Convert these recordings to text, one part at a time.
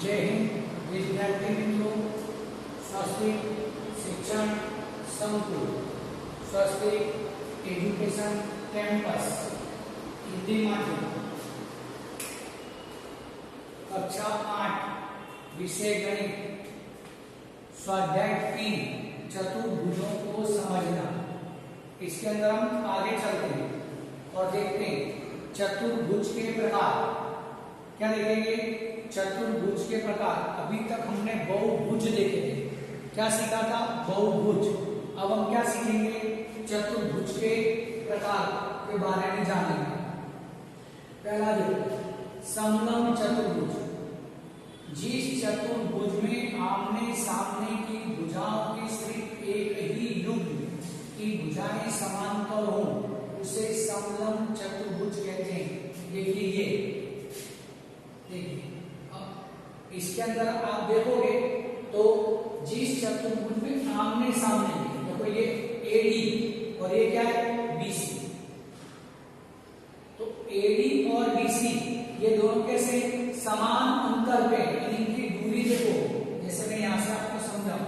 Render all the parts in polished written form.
जय हिंद विद्यार्थी मित्रों, स्वस्तिक शिक्षण संकुल, स्वस्तिक एजुकेशन कैंपस हिंदी माध्यम कक्षा 8 विषय गणित स्वाध्याय 3 चतुर्भुजों को समझना। इसके अंदर हम आगे चलते हैं और देखते हैं चतुर्भुज के प्रकार। क्या देखेंगे? चतुर्भुज के प्रकार। अभी तक हमने बहुभुज देखे थे। क्या सीखा था? बहुभुज। अब हम क्या सीखेंगे? चतुर्भुज के प्रकार के बारे में जानेंगे। पहला देखो, समलंब चतुर्भुज। जिस चतुर्भुज में आमने सामने की भुजाओं के सिर्फ एक ही युग्म की भुजाएं समांतर हो उसे समलंब चतुर्भुज कहते हैं। देखिए इसके अंदर आप देखोगे तो जिस चतुर्भुज में आमने सामने देखो, ये एडी और ये क्या है? बीसी। तो एडी और बीसी ये दोनों कैसे समान अंतर पे, इनकी दूरी देखो। जैसे मैं यहां से आपको समझाऊं,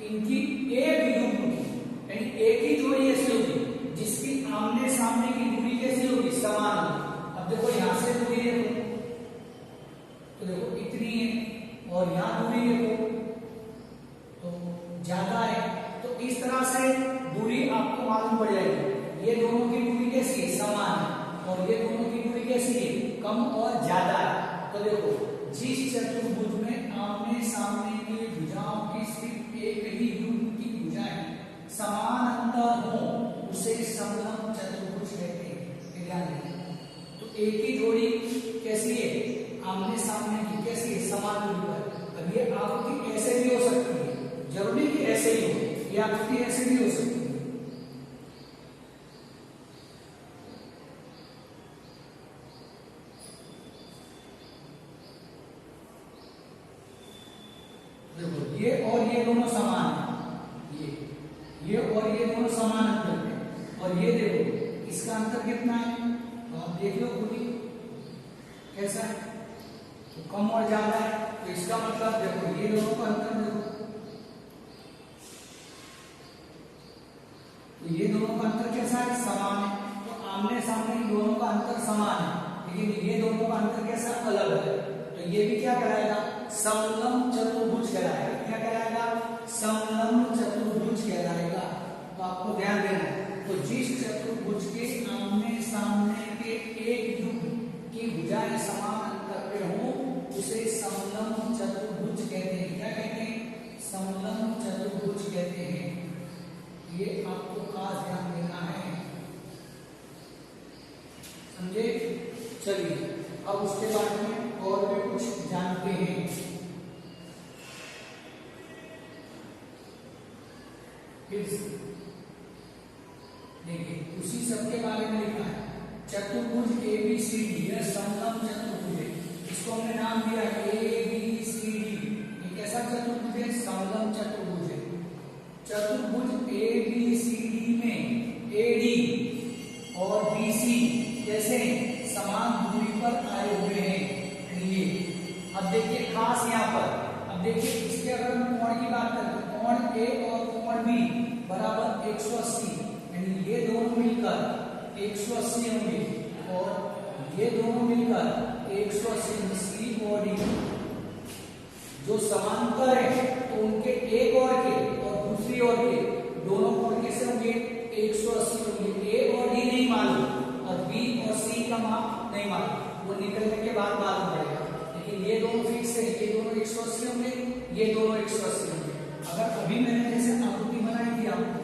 इनकी एक युग्म की यानी एक ही जोड़ी ऐसी होगी जिसकी आमने सामने की दूरी कैसी होगी? समान होगी। अब देखो यहां से दूरी देखो तो देखो इतनी है और यहां दूरी देखो तो ज्यादा है। तो इस तरह से दूरी आपको मालूम पड़ जाएगी। ये दोनों की दूरी कैसी है? समान है। और ये दोनों की दूरी कैसी है? कम और ज्यादा है। तो देखो जिस चतुर्भुज में आमने सामने की भुजाओं की सिर्फ एक ही युग्म की भुजाएं समान अंतर हो उसे समलंब चतुर्भुज कहते हैं। ध्यान रखिए। तो एक ही जोड़ी कैसी है? आमने सामने की कैसी है? समान दूरी पर। अब ये आकृति ऐसे भी हो सकती है, जरूरी कि ऐसे ही हो। ये आकृति ऐसे भी हो सकती है। देखो ये और ये दोनों समान है। ये और ये दोनों समान अंतर है। और ये देखो इसका अंतर कितना है? तो आप देख लो खुद ही कैसा है। तो कम और ज्यादा है। तो इसका मतलब देखो ये दोनों का अंतर देखो, तो ये दोनों का अंतर कैसा है? समान है। तो आमने सामने दोनों का अंतर समान है, लेकिन ये दोनों का अंतर कैसा? अलग है। तो ये भी क्या कहलाएगा? समलंब चतुर्भुज कहलाएगा। क्या कहलाएगा? समलंब चतुर्भुज कहलाएगा। तो आपको ध्यान देना है। तो जिस चतुर्भुज के आमने सामने के एक युग्म की भुजाएं समान अंतर पे हो उसे समलंब चतुर्भुज कहते हैं। क्या कहते हैं? समलंब चतुर्भुज कहते हैं। ये आपको खास ध्यान देना है, समझे? चलिए अब उसके बारे में और भी कुछ जानते हैं। देखिए उसी सबके बारे में लिखा है। चतुर्भुज ABCD यह समलंब चतुर्भुज है। इसको हमने नाम दिया ABCD। ये कैसा चतुर्भुज है? समलंब चतुर्भुज है। चतुर्भुज ABCD में AD और BC जैसे समान दूरी पर आए हुए हैं। ये अब देखिए खास यहाँ पर, अब देखिए इसके अगर हम कोण की बात करें तो कोण A और कोण B बराबर 180, यानी ये दोनों मिलकर 180 होंगे और ये दोनों मिलकर 180 C और D जो समांतर है। तो उनके एक और के और दूसरी ओर के दोनों कोण कैसे होंगे? 180 होंगे। A और D नहीं मालूम और B और C का माप नहीं मालूम, वो निकलने के बाद मालूम पड़ेगा। लेकिन ये दोनों फिक्स है, ये दोनों 180 होंगे, ये दोनों 180 होंगे। अगर अभी मैंने जैसे आकृति बनाई थी आपको,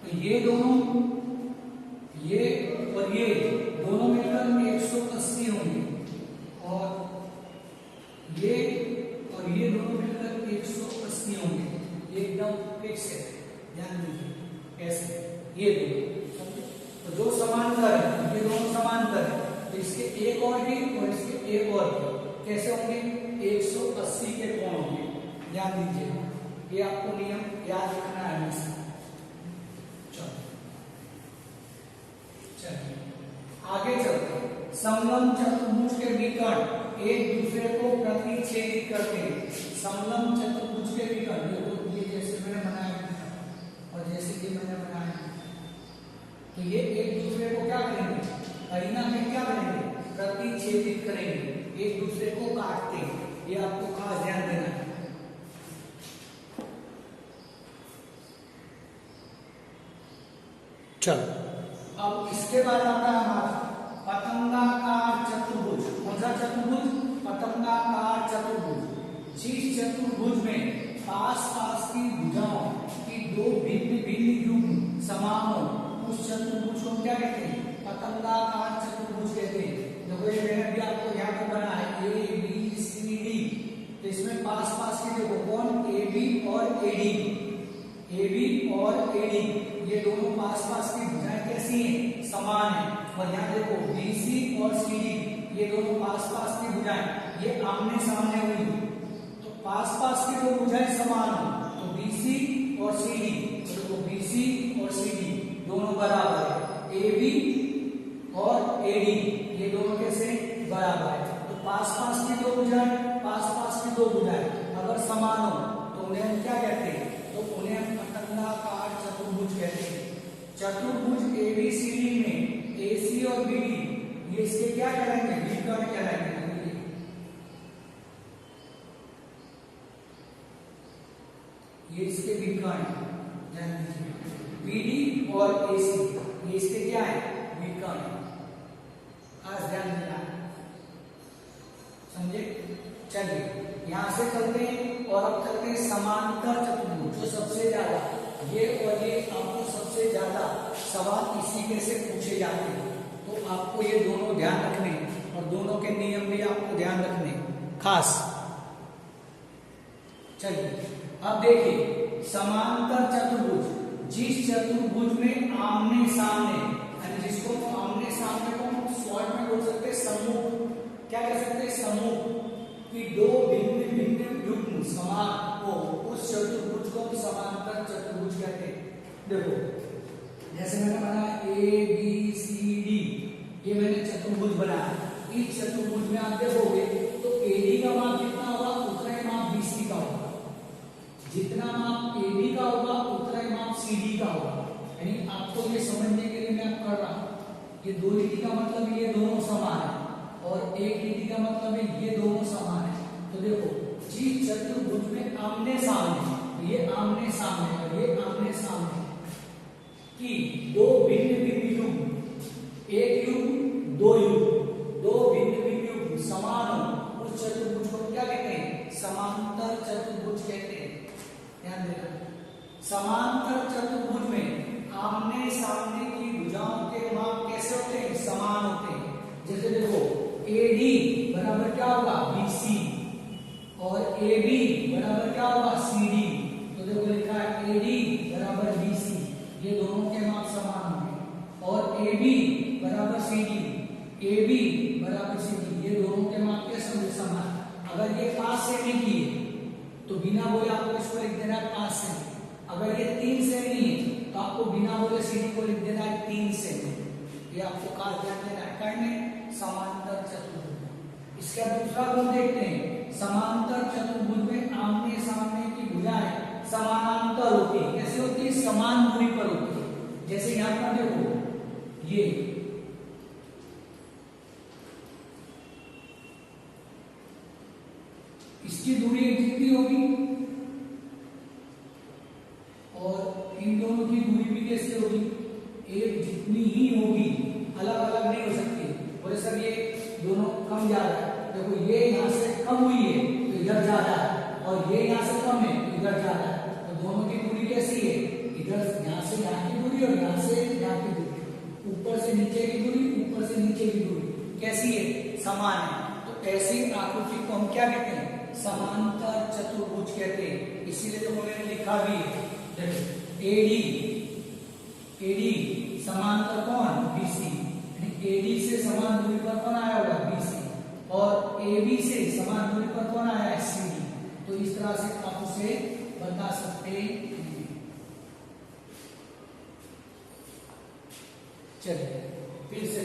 तो ये दोनों, ये और ये दोनों मिलकर 180 होंगे और ये और ये दोनों मिलकर 180 होंगे। एकदम फिक्स है, ध्यान दीजिए कैसे ये दोनों। तो जो समांतर है, ये दोनों समांतर है, तो इसके एक और भी और इसके एक और भी कैसे होंगे? 180 के कोण होंगे। ध्यान दीजिए, ये आपको नियम याद रखना है हमेशा। समलंब चतुर्भुज के विकर्ण एक दूसरे को प्रतिच्छेदित करते हैं। समलंब चतुर्भुज के विकर्ण देखो ये जैसे मैंने बनाया और जैसे कि मैंने बनाया तो ये एक दूसरे को क्या करेंगे, कहीं ना कहीं क्या करेंगे, प्रतिच्छेदित करेंगे, एक दूसरे को काटते हैं। ये आपको खास ध्यान देना है। चलो अब इसके बाद आता है हमारा पतंगाकार चतुर्भुज। कौन सा चतुर्भुज, पतंगाकार चतुर्भुज। जिस चतुर्भुज में पास पास की भुजाओं की दो भिन्न भिन्न युग्म समान हो उस चतुर्भुज को क्या कहते हैं, पतंगाकार चतुर्भुज कहते हैं। देखो ये मैंने भी आपको यहाँ पे बना है ए बी सी डी, तो इसमें पास पास की देखो कौन, ए बी और ए डी, ए बी और ए डी ये दोनों पास पास की भुजाएं कैसी हैं, समान है। और यहाँ देखो बी सी और सी डी ये दोनों पास पास की भुजाएं ये आमने सामने हुई, तो पास पास की दो भुजाएं समान हो तो बी सी और सी डी, तो देखो बी सी और सी डी दोनों बराबर है। ए बी और ए डी ये दोनों कैसे बराबर है। तो पास पास की दो भुजाएं, पास पास की दो भुजाएं अगर समान हो तो उन्हें हम क्या कहते हैं, तो उन्हें हम पतंगाकार चतुर्भुज कहते हैं। चतुर्भुज ए बी सी डी में ए सी और बी डी ये इसके क्या कहलाएंगे, विकर्ण कहलाएंगे। ये इसके विकर्ण बी डी और ए सी ये इसके क्या है, विकर्ण। खास ध्यान देना, समझे। चलिए यहां से चलते हैं और अब चलते हैं समांतर चतुर्भुज, जो सबसे ज्यादा ये और ये आपको सबसे ज्यादा सवाल इसी में से पूछे जाते हैं। तो आपको ये दोनों ध्यान रखने और दोनों के नियम भी आपको ध्यान रखने खास। चलिए अब देखिए समांतर चतुर्भुज, जिस चतुर्भुज में आमने सामने यानी जिसको आमने सामने को हम शॉर्ट में बोल सकते हैं समूह, क्या कह सकते हैं, समूह कि दो भिन्न भिन्न युग्म समान हो उस चतुर्भुज को हम समांतर चतुर्भुज कहते हैं। देखो जैसे मैंने बनाया ए बी सी डी ये मैंने चतुर्भुज बनाया। इस चतुर्भुज में आप देखोगे तो ए डी का माप कितना होगा, उतना ही माप बी सी का होगा, जितना माप ए बी का होगा उतना ही माप सी डी का होगा। यानी आपको ये समझने के लिए मैं कर रहा हूं ये दो लिटी का मतलब ये दोनों समान है और एक लिटी का मतलब है ये दोनों समान है। तो देखो जिस चतुर्भुज में आमने सामने, ये आमने सामने और ये आमने सामने कि दो भिन्न भिन्न युग्म, एक युग्म दो युग्म, दो भिन्न भिन्न युग्म समान हो उस चतुर्भुज को क्या कहते हैं, समांतर चतुर्भुज कहते हैं। ध्यान देना, समांतर चतुर्भुज में आमने सामने की भुजाओं के माप कैसे होते हैं, समान होते हैं। जैसे देखो AD बराबर क्या होगा, BC और AB बराबर क्या होगा, CD। तो देखो लिखा है AD बराबर BC, ये दोनों के माप समान होंगे। और AB बराबर CD, AB बराबर CD, ये दोनों के माप कैसे होंगे, समान। अगर ये पास से नहीं किए तो बिना बोले आपको इसको लिख देना है 5 से। अगर ये 3 से नहीं है तो आपको बिना बोले CD को लिख देना है 3 से। ये आपको खास ध्यान देना है। करने समांतर चतुर्भुज। इसका दूसरा गुण देखते हैं, समांतर चतुर्भुज में आमने सामने की भुजाएं समानांतर होती है। कैसे होती है, समान दूरी पर होती है। जैसे यहां पर देखो ये इसकी दूरी कितनी होगी और इन दोनों की दूरी भी कैसे होगी, एक जितनी ही होगी, अलग अलग नहीं हो सकती। बोले सर ये दोनों कम जा रहा है, देखो ये यहां से कम हुई है तो इधर ज्यादा है और ये यहां से कम है तो इधर ज्यादा है। तो दोनों की दूरी कैसी है, इधर यहां से यहां की दूरी और यहां से यहां की दूरी, ऊपर से नीचे की दूरी, ऊपर से नीचे की दूरी कैसी है, समान है। तो ऐसी आकृति को हम क्या कहते हैं, समांतर चतुर्भुज कहते हैं। इसीलिए तो मैंने लिखा भी है, देखो एडी समांतर कौन, BC, AD से समान दूरी पर कौन आया होगा, BC, और AB से समान दूरी पर कौन आया है, CD। तो इस तरह से आप उसे बता सकते हैं। चलिए फिर से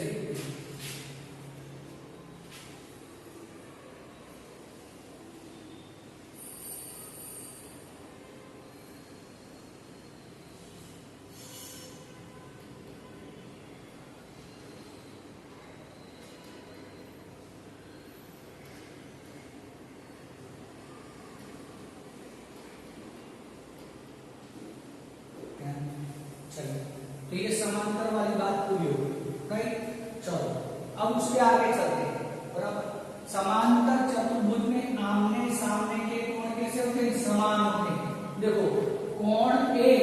ये समांतर वाली बात पूरी होगी। राइट, चलो अब उसके आगे चलते हैं। बराबर, समांतर चतुर्भुज में आमने सामने के कोण कैसे होते हैं? समान होते हैं। देखो, कोण ए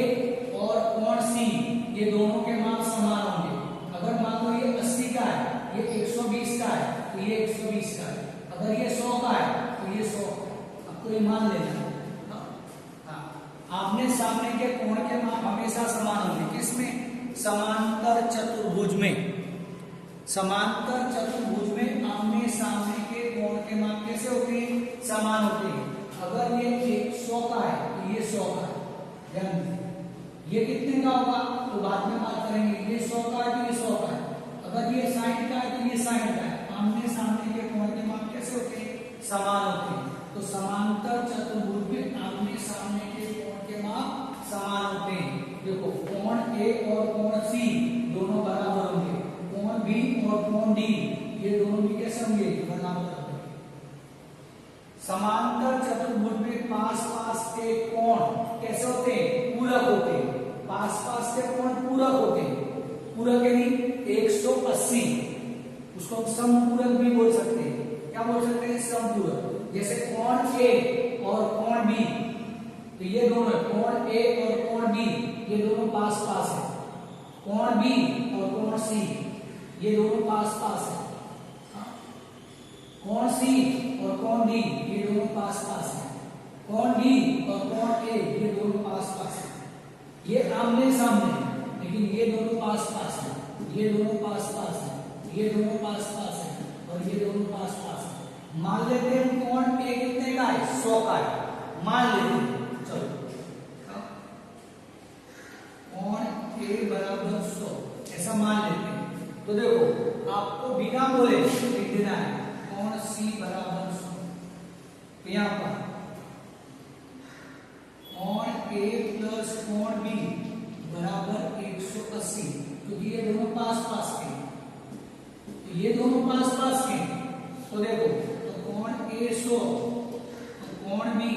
और कोण सी ये दोनों के माप समान होंगे। अगर मान लो ये 80 का है, ये 120 का है, तो ये 120 का है। अगर ये 100 का है तो ये 100। आपको ये मान लेना। आमने सामने के कोण के माप हमेशा समान होंगे। किसमें? समांतर चतुर्भुज में। समांतर चतुर्भुज में आमने सामने के कोण के माप कैसे होते हैं? समान होते हैं। अगर ये 100 का है तो ये 100 का है। ध्यान दीजिए, ये कितने का होगा तो बाद में बात करेंगे। ये 100 का है तो ये 100 का है। अगर ये 60 का है तो ये 60 का है। आमने सामने के कोण के माप कैसे होते हैं? समान होते हैं। तो समांतर चतुर्भुज में आमने सामने के कोण के माप समान होते हैं। देखो, कोण ए और कोण सी दोनों बराबर होंगे। कोण बी और कोण डी ये दोनों भी कैसे होंगे? बराबर होंगे। समांतर चतुर्भुज में पास पास के कोण कैसे होते हैं? पूरक होते हैं। पास पास के कोण पूरक होते हैं। पूरक यानी 180, उसको हम समपूरक भी बोल सकते हैं। क्या बोल सकते हैं? समपूरक। जैसे कोण ए और कोण बी, तो ये दोनों कोण ए और कोण बी ये दोनों पास पास है। कोण बी और कोण सी ये दोनों पास पास है। कोण सी और कोण डी ये दोनों पास पास है। कोण डी और कोण ए ये दोनों पास पास है। ये आमने सामने, लेकिन ये दोनों पास पास है। ये दोनों पास पास है। ये दोनों पास पास है और ये दोनों पास पास है। मान लेते हैं कोण ए कितने का है? 100 का है। मान लेते हैं, चलो कोण ए बराबर 100 ऐसा मान लेते हैं। तो देखो, आपको बिना बोले लिख देना है कोण सी बराबर 100। तो यहां पर कोण ए प्लस कोण बी बराबर 180, क्योंकि ये दोनों पास पास के। तो ये दोनों पास पास के, तो देखो, तो कोण ए 100 और कोण बी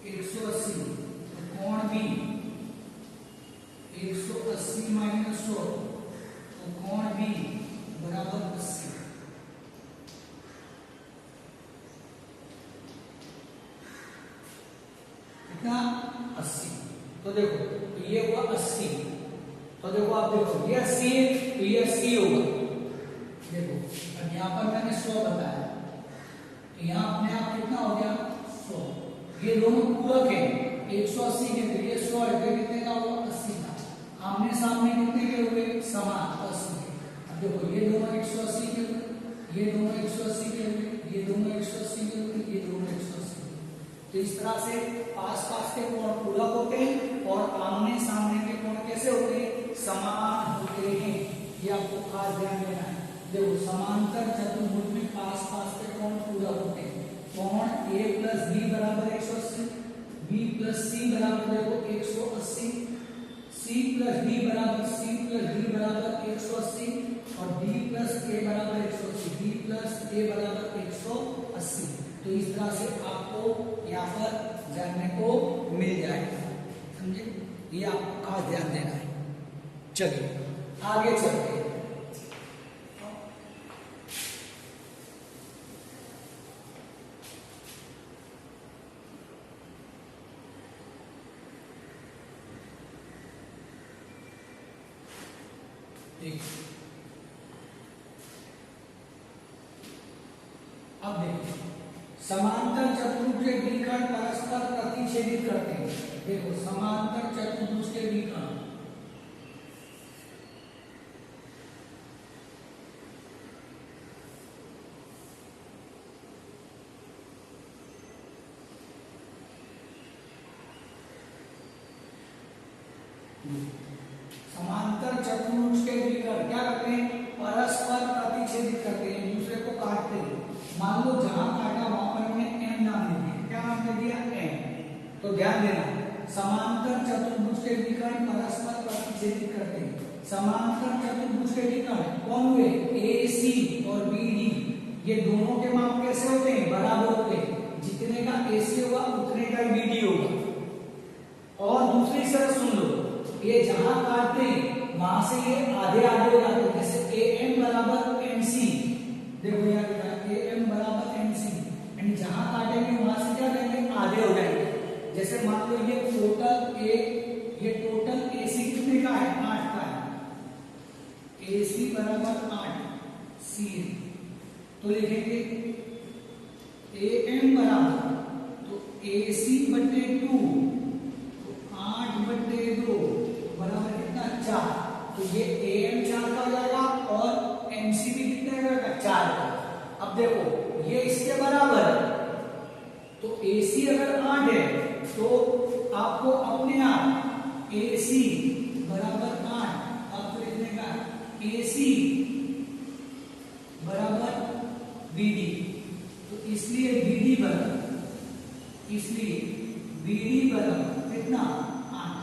180, तो कोण बी 180 माइनस 100, तो कोण बी बराबर 80। कितना? 80। तो देखो, तो ये हुआ 80। तो देखो, आप देखो, ये 80 है तो ये 80 होगा। देखो, अब यहाँ पर मैंने 100 बताया, तो यहाँ अपने आप कितना हो गया? 100। ये दोनों पूरक है। 180 के तो ये 100 है, तो कितने का होगा? 80 का। आमने सामने कितने के हुए? समान, 80 के। अब देखो, ये दोनों 180 के हुए, ये दोनों 180 के हुए, ये दोनों 180 के हुए, ये दोनों 180 के। तो इस तरह से पास पास के कोण पूरक होते हैं और आमने सामने के कोण कैसे होते हैं? समान होते हैं। ये आपको खास ध्यान देना है। देखो, समांतर चतुर्भुज में पास पास के कोण पूरक होते हैं। कोण ए प्लस बी बराबर 180, बी प्लस सी बराबर देखो 180, सी प्लस डी बराबर सी प्लस डी बराबर 180 और डी प्लस ए बराबर 180, डी प्लस ए बराबर 180। तो इस तरह से आपको यहाँ पर जानने को मिल जाएगा। समझे? ये आपको खास ध्यान देना है। चलिए आगे चलते हैं। अब देखिए, समांतर चतुर्भुज के द्विकर्ण परस्पर प्रतिच्छेदित करते हैं। देखो, समांतर चतुर्भुज के द्विकर्ण समांतर चतुर्भुज के द्विकर्ण क्या करते हैं? परस्पर प्रतिच्छेदित करते हैं, दूसरे को काटते हैं। मान लो जहां काटा वहां पर हमने m नाम दे दिया। क्या नाम दे दिया? m। तो ध्यान देना, समांतर चतुर्भुज के द्विकर्ण परस्पर प्रतिच्छेदित करते हैं। समांतर चतुर्भुज के द्विकर्ण कौन हुए? AC और BD। ये दोनों के माप कैसे होते हैं? बराबर होते हैं। जितने का AC होगा उतने का BD होगा। ये जहां काटते हैं वहां से ये आधे आधे हो जाते हैं, जैसे AM बराबर MC, देखो यहाँ लिखा है AM बराबर MC, यानी जहां काटेंगे वहां से क्या करेंगे, आधे हो जाएंगे। जैसे मान लो ये टोटल AC कितने का है, 8 का है, AC बराबर 8 C, तो लिखेंगे AM बराबर तो AC बटे 2 तो 8 बटे 2 बराबर कितना, 4, तो ये AM 4 का हो जाएगा और MC भी कितने का, 4 का। अब देखो ये इसके बराबर है, तो AC अगर 8 है तो आपको अपने आप AC बराबर 8 आपको लिखने का AC बराबर BD, तो इसलिए BD बराबर कितना, 8,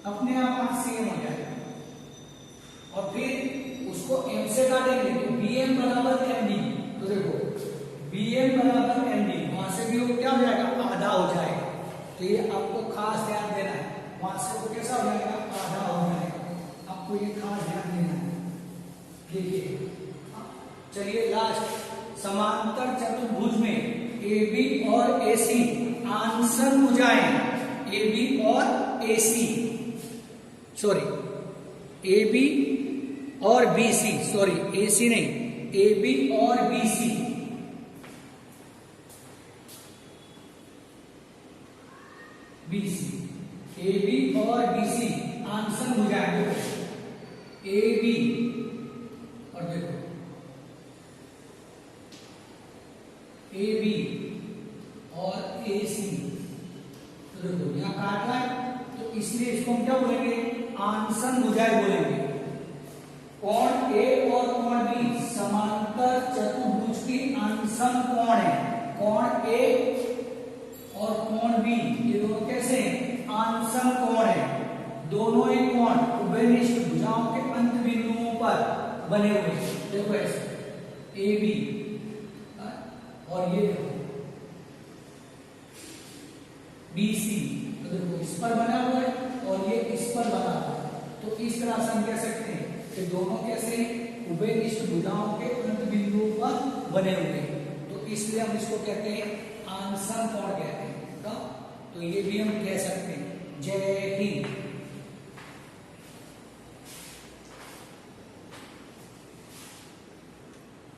अपने आप 8 सेम हो जाएगा। और फिर उसको M से काटेंगे तो BM बराबर MD, तो देखो BM बराबर MD, वहां से भी वो क्या हो जाएगा, आधा हो जाएगा। तो ये आपको खास ध्यान देना है, वहां से वो कैसा हो जाएगा, आधा हो जाएगा, आपको ये खास ध्यान देना है। देखिए चलिए लास्ट, समांतर चतुर्भुज में AB और AC आंसर भुजाएं, AB और AC सॉरी AB और BC, सॉरी AC नहीं, AB और BC, AB और BC आंसर भुजाएं, AB और देखो AB और AC, तो देखो यहाँ काट रहा है तो इसलिए इसको हम क्या बोलेंगे, आंसर भुजाएं बोलेंगे। कोण A और कोण B समांतर चतुर्भुज की आंसर कोण है, कोण A और कोण B ये दोनों कैसे हैं, आंसर कोण है। दोनों ही कोण उभयनिष्ठ भुजाओं के अंत बिंदुओं पर बने हुए हैं, देखो ऐसे AB और ये देखो BC, तो देखो इस पर बना हुआ है और ये इस पर बना हुआ है, तो इस तरह से हम कह सकते हैं कि दोनों कैसे उभयनिष्ठ भुजाओं के अंत बिंदुओं पर बने हुए हैं, तो इसलिए हम इसको कहते हैं आंसर कोण कहते हैं। तो ये भी हम कह सकते हैं। जय हिंद।